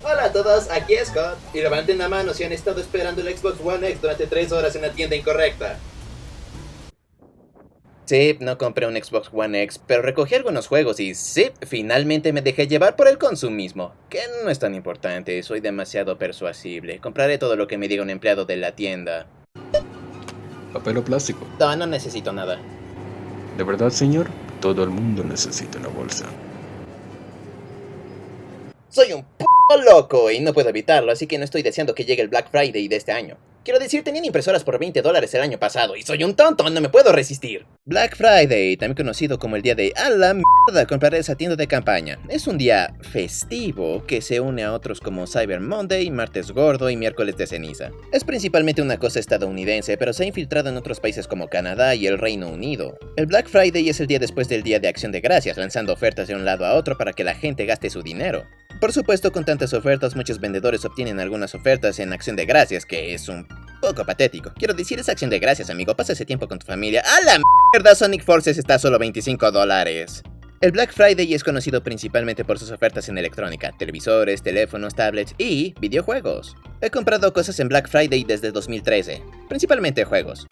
Hola a todos, aquí es Scott, y levanten la mano si han estado esperando el Xbox One X durante 3 horas en la tienda incorrecta. Sí, no compré un Xbox One X, pero recogí algunos juegos y sí, finalmente me dejé llevar por el consumismo, que no es tan importante, soy demasiado persuasible. Compraré todo lo que me diga un empleado de la tienda. ¿Papel o plástico? No necesito nada. ¿De verdad, señor? Todo el mundo necesita una bolsa. Soy un loco y no puedo evitarlo, así que no estoy deseando que llegue el Black Friday de este año. Quiero decir, tenían impresoras por $20 el año pasado y soy un tonto, no me puedo resistir. Black Friday, también conocido como el día de ¡a la mierda! Compraré esa tienda de campaña. Es un día festivo que se une a otros como Cyber Monday, Martes Gordo y Miércoles de Ceniza. Es principalmente una cosa estadounidense, pero se ha infiltrado en otros países como Canadá y el Reino Unido. El Black Friday es el día después del Día de Acción de Gracias, lanzando ofertas de un lado a otro para que la gente gaste su dinero. Por supuesto, con tantas ofertas, muchos vendedores obtienen algunas ofertas en Acción de Gracias, que es un poco patético. Quiero decir, es Acción de Gracias, amigo. Pasa ese tiempo con tu familia. ¡A la mierda! Sonic Forces está a solo $25. El Black Friday es conocido principalmente por sus ofertas en electrónica, televisores, teléfonos, tablets y videojuegos. He comprado cosas en Black Friday desde 2013, principalmente juegos.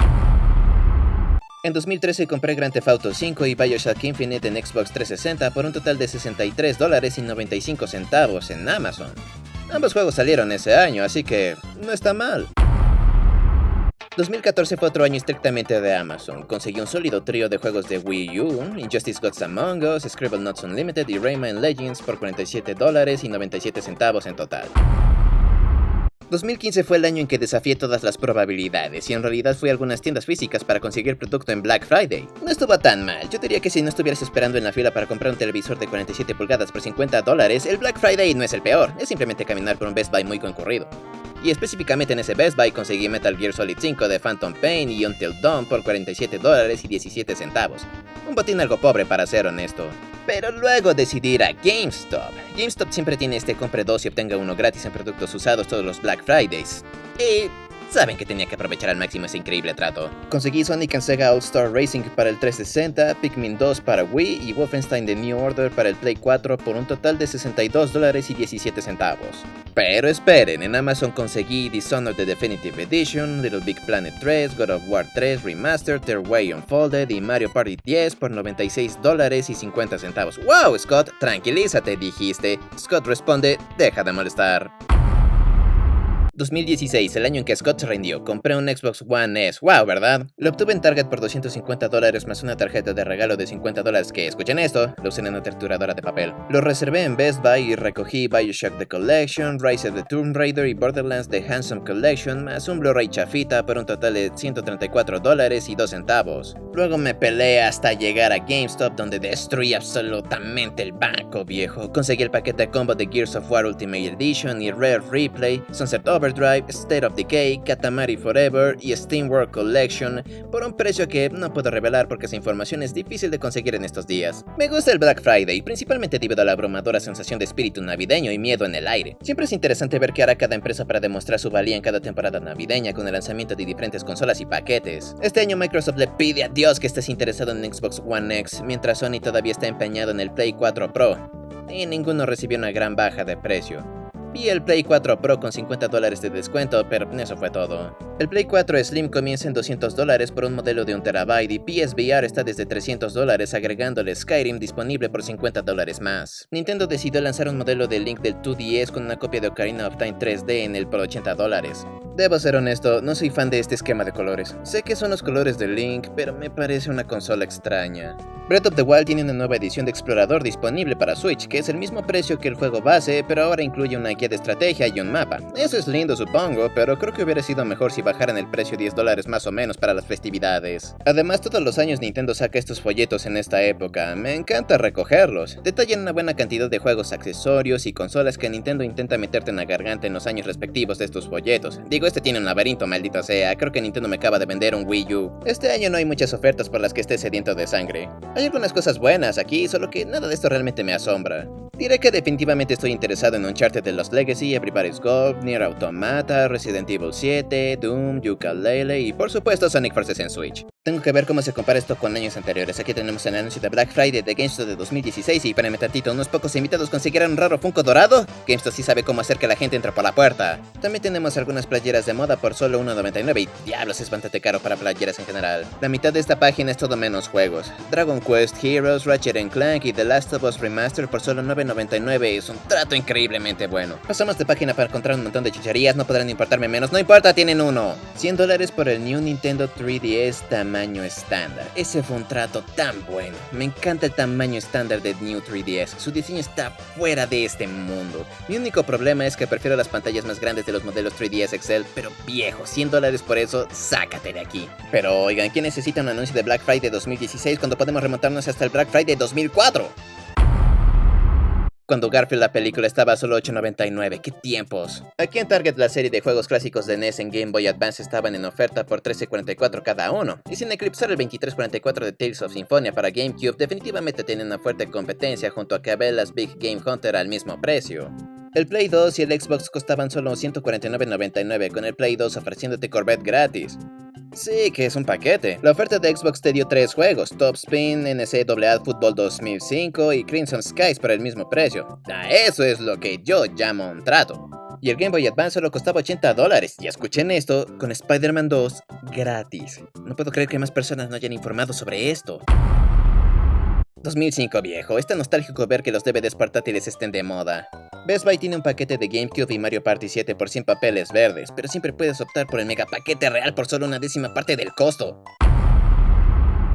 En 2013 compré Grand Theft Auto 5 y BioShock Infinite en Xbox 360 por un total de $63.95 en Amazon. Ambos juegos salieron ese año, así que no está mal. 2014 fue otro año estrictamente de Amazon. Conseguí un sólido trío de juegos de Wii U, Injustice Gods Among Us, Scribblenauts Unlimited y Rayman Legends por $47.97 en total. 2015 fue el año en que desafié todas las probabilidades y en realidad fui a algunas tiendas físicas para conseguir producto en Black Friday. No estuvo tan mal, yo diría que si no estuvieras esperando en la fila para comprar un televisor de 47 pulgadas por $50, el Black Friday no es el peor, es simplemente caminar por un Best Buy muy concurrido. Y específicamente en ese Best Buy conseguí Metal Gear Solid 5 de Phantom Pain y Until Dawn por $47.17. Un botín algo pobre para ser honesto. Pero luego decidí ir a GameStop. GameStop siempre tiene este compre 2 y obtenga uno gratis en productos usados todos los Black Fridays. Y saben que tenía que aprovechar al máximo ese increíble trato. Conseguí Sonic and Sega All-Star Racing para el 360, Pikmin 2 para Wii y Wolfenstein The New Order para el Play 4 por un total de $62.17. Pero esperen, en Amazon conseguí Dishonored The Definitive Edition, Little Big Planet 3, God of War 3 Remastered, Terway Unfolded y Mario Party 10 por $96.50. ¡Wow, Scott! Tranquilízate, dijiste. Scott responde, deja de molestar. 2016, el año en que Scott se rindió, compré un Xbox One S, wow, ¿verdad? Lo obtuve en Target por $250 más una tarjeta de regalo de $50 que, escuchen esto, lo usé en una trituradora de papel. Lo reservé en Best Buy y recogí BioShock The Collection, Rise of the Tomb Raider y Borderlands The Handsome Collection más un Blu-ray chafita por un total de $134.02. Luego me peleé hasta llegar a GameStop donde destruí absolutamente el banco, viejo. Conseguí el paquete combo de Gears of War Ultimate Edition y Rare Replay, Sunset Overdrive, State of Decay, Katamari Forever y SteamWorld Collection por un precio que no puedo revelar porque esa información es difícil de conseguir en estos días. Me gusta el Black Friday, principalmente debido a la abrumadora sensación de espíritu navideño y miedo en el aire. Siempre es interesante ver qué hará cada empresa para demostrar su valía en cada temporada navideña con el lanzamiento de diferentes consolas y paquetes. Este año Microsoft le pide a Dios que estés interesado en Xbox One X, mientras Sony todavía está empeñado en el Play 4 Pro, y ninguno recibió una gran baja de precio. Vi el Play 4 Pro con $50 de descuento, pero eso fue todo. El Play 4 Slim comienza en $200 por un modelo de 1 TB y PSVR está desde $300 agregándole Skyrim disponible por $50 más. Nintendo decidió lanzar un modelo de Link del 2DS con una copia de Ocarina of Time 3D en el por $80. Debo ser honesto, no soy fan de este esquema de colores. Sé que son los colores de Link, pero me parece una consola extraña. Breath of the Wild tiene una nueva edición de Explorador disponible para Switch, que es el mismo precio que el juego base, pero ahora incluye una guía de estrategia y un mapa. Eso es lindo, supongo, pero creo que hubiera sido mejor si bajaran el precio $10 más o menos para las festividades. Además, todos los años Nintendo saca estos folletos en esta época. Me encanta recogerlos. Detallan una buena cantidad de juegos, accesorios y consolas que Nintendo intenta meterte en la garganta en los años respectivos de estos folletos. Digo, este tiene un laberinto, maldita sea. Creo que Nintendo me acaba de vender un Wii U. Este año no hay muchas ofertas por las que esté sediento de sangre. Hay algunas cosas buenas aquí, solo que nada de esto realmente me asombra. Diré que definitivamente estoy interesado en Uncharted The Lost Legacy, Everybody's Golf, Nier Automata, Resident Evil 7, Doom, Yooka-Laylee y por supuesto Sonic Forces en Switch. Tengo que ver cómo se compara esto con años anteriores. Aquí tenemos el anuncio de Black Friday de GameStop de 2016 y para tantito, unos pocos invitados consiguieron un raro Funko dorado. GameStop sí sabe cómo hacer que la gente entre por la puerta. También tenemos algunas playeras de moda por solo $1.99 y diablos es bastante caro para playeras en general. La mitad de esta página es todo menos juegos. Dragon Quest Heroes, Ratchet & Clank y The Last of Us Remastered por solo $9.99 es un trato increíblemente bueno. Pasamos de página para encontrar un montón de chucherías, no podrán importarme menos, no importa, tienen uno. $100 por el New Nintendo 3DS tamaño estándar. Ese fue un trato tan bueno. Me encanta el tamaño estándar de New 3DS. Su diseño está fuera de este mundo. Mi único problema es que prefiero las pantallas más grandes de los modelos 3DS XL, pero viejo, $100 por eso, sácate de aquí. Pero oigan, ¿quién necesita un anuncio de Black Friday 2016 cuando podemos remontarnos hasta el Black Friday 2004? Cuando Garfield la película estaba a solo $8.99, ¡qué tiempos! Aquí en Target la serie de juegos clásicos de NES en Game Boy Advance estaban en oferta por $13.44 cada uno, y sin eclipsar el $23.44 de Tales of Symphonia para GameCube, definitivamente tienen una fuerte competencia junto a Cabela's Big Game Hunter al mismo precio. El Play 2 y el Xbox costaban solo $149.99, con el Play 2 ofreciéndote Corvette gratis. Sí, que es un paquete. La oferta de Xbox te dio 3 juegos, Top Spin, NCAA Football 2005 y Crimson Skies por el mismo precio. Eso es lo que yo llamo un trato. Y el Game Boy Advance solo costaba $80. Y escuchen esto, con Spider-Man 2 gratis. No puedo creer que más personas no hayan informado sobre esto. 2005 viejo, es tan nostálgico ver que los DVDs portátiles estén de moda. Best Buy tiene un paquete de GameCube y Mario Party 7 por 100 papeles verdes, pero siempre puedes optar por el mega paquete real por solo una décima parte del costo.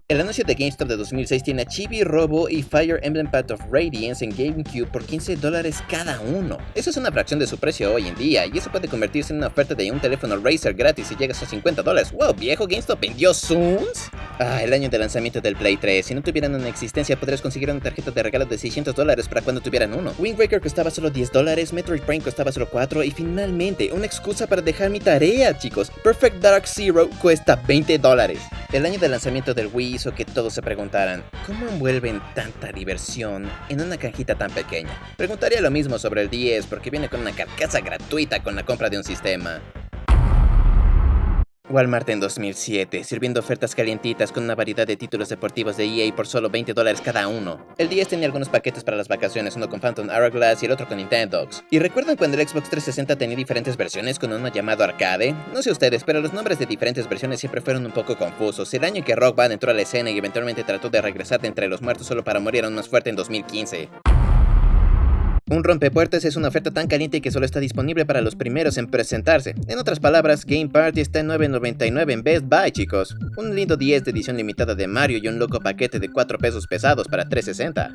El anuncio de GameStop de 2006 tiene a Chibi Robo y Fire Emblem Path of Radiance en GameCube por $15 cada uno. Eso es una fracción de su precio hoy en día, y eso puede convertirse en una oferta de un teléfono Razer gratis si llegas a $50. ¡Wow, viejo! ¿GameStop vendió Zooms? El año de lanzamiento del Play 3. Si no tuvieran una existencia, podrías conseguir una tarjeta de regalo de $600 para cuando tuvieran uno. Wind Waker costaba solo $10, Metroid Prime costaba solo $4, y finalmente, una excusa para dejar mi tarea, chicos. Perfect Dark Zero cuesta $20. El año de lanzamiento del Wii hizo que todos se preguntaran, ¿cómo envuelven tanta diversión en una cajita tan pequeña? Preguntaría lo mismo sobre el 10 porque viene con una carcasa gratuita con la compra de un sistema. Walmart en 2007, sirviendo ofertas calientitas con una variedad de títulos deportivos de EA por solo $20 cada uno. El 10 tenía algunos paquetes para las vacaciones, uno con Phantom Hourglass y el otro con Nintendogs. ¿Y recuerdan cuando el Xbox 360 tenía diferentes versiones con uno llamado Arcade? No sé ustedes, pero los nombres de diferentes versiones siempre fueron un poco confusos. El año en que Rock Band entró a la escena y eventualmente trató de regresar de entre los muertos solo para morir aún más fuerte en 2015. Un rompepuertas es una oferta tan caliente que solo está disponible para los primeros en presentarse. En otras palabras, Game Party está en $9.99 en Best Buy, chicos. Un lindo 10 de edición limitada de Mario y un loco paquete de 4 pesos pesados para $3.60.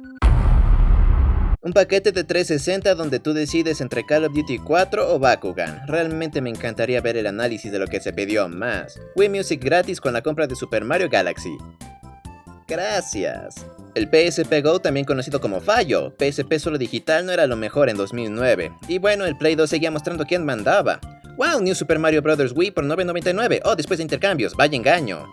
Un paquete de $3.60 donde tú decides entre Call of Duty 4 o Bakugan. Realmente me encantaría ver el análisis de lo que se pidió más. Wii Music gratis con la compra de Super Mario Galaxy. Gracias. El PSP Go, también conocido como fallo. PSP solo digital no era lo mejor en 2009. Y bueno, el Play 2 seguía mostrando quién mandaba. ¡Wow! New Super Mario Bros. Wii por $9.99. Oh, después de intercambios. Vaya engaño.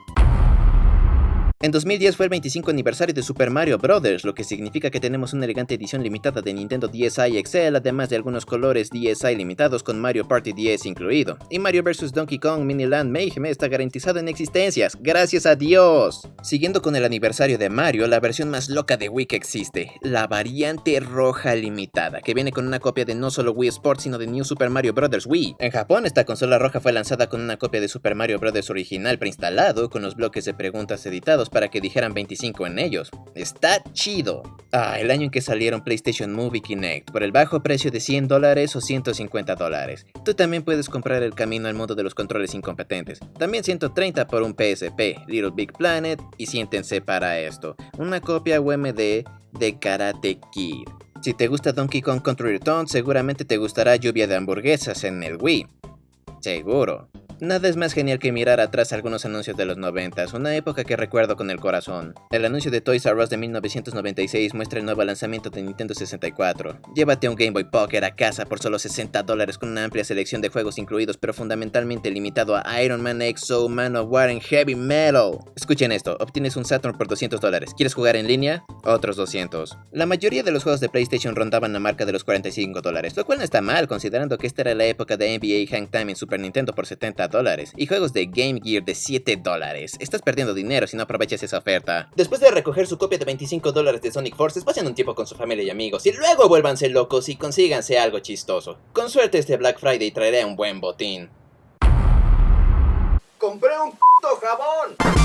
En 2010 fue el 25 aniversario de Super Mario Bros., lo que significa que tenemos una elegante edición limitada de Nintendo DSi XL, además de algunos colores DSi limitados con Mario Party 10 incluido. Y Mario vs Donkey Kong Mini Land Mayhem está garantizado en existencias, ¡gracias a Dios! Siguiendo con el aniversario de Mario, la versión más loca de Wii que existe, la variante roja limitada, que viene con una copia de no solo Wii Sports sino de New Super Mario Bros. Wii. En Japón, esta consola roja fue lanzada con una copia de Super Mario Bros. Original preinstalado, con los bloques de preguntas editados para que dijeran 25 en ellos. Está chido. El año en que salieron PlayStation Move y Kinect, por el bajo precio de $100 o $150. Tú también puedes comprar el camino al mundo de los controles incompetentes. También $130 por un PSP, Little Big Planet, y siéntense para esto, una copia UMD de Karate Kid. Si te gusta Donkey Kong Country Returns, seguramente te gustará Lluvia de Hamburguesas en el Wii. Seguro. Nada es más genial que mirar atrás algunos anuncios de los 90s, una época que recuerdo con el corazón. El anuncio de Toys R Us de 1996 muestra el nuevo lanzamiento de Nintendo 64. Llévate un Game Boy Pocket a casa por solo $60 con una amplia selección de juegos incluidos, pero fundamentalmente limitado a Iron Man, EXO, Man of War y Heavy Metal. Escuchen esto, obtienes un Saturn por $200. ¿Quieres jugar en línea? Otros 200. La mayoría de los juegos de PlayStation rondaban la marca de los $45, lo cual no está mal considerando que esta era la época de NBA Hang Time en Super Nintendo por $70. $30 y juegos de Game Gear de $7. Estás perdiendo dinero si no aprovechas esa oferta. Después de recoger su copia de $25 de Sonic Forces, pasen un tiempo con su familia y amigos y luego vuélvanse locos y consíganse algo chistoso. Con suerte este Black Friday traeré un buen botín. ¡Compré un p***o jabón!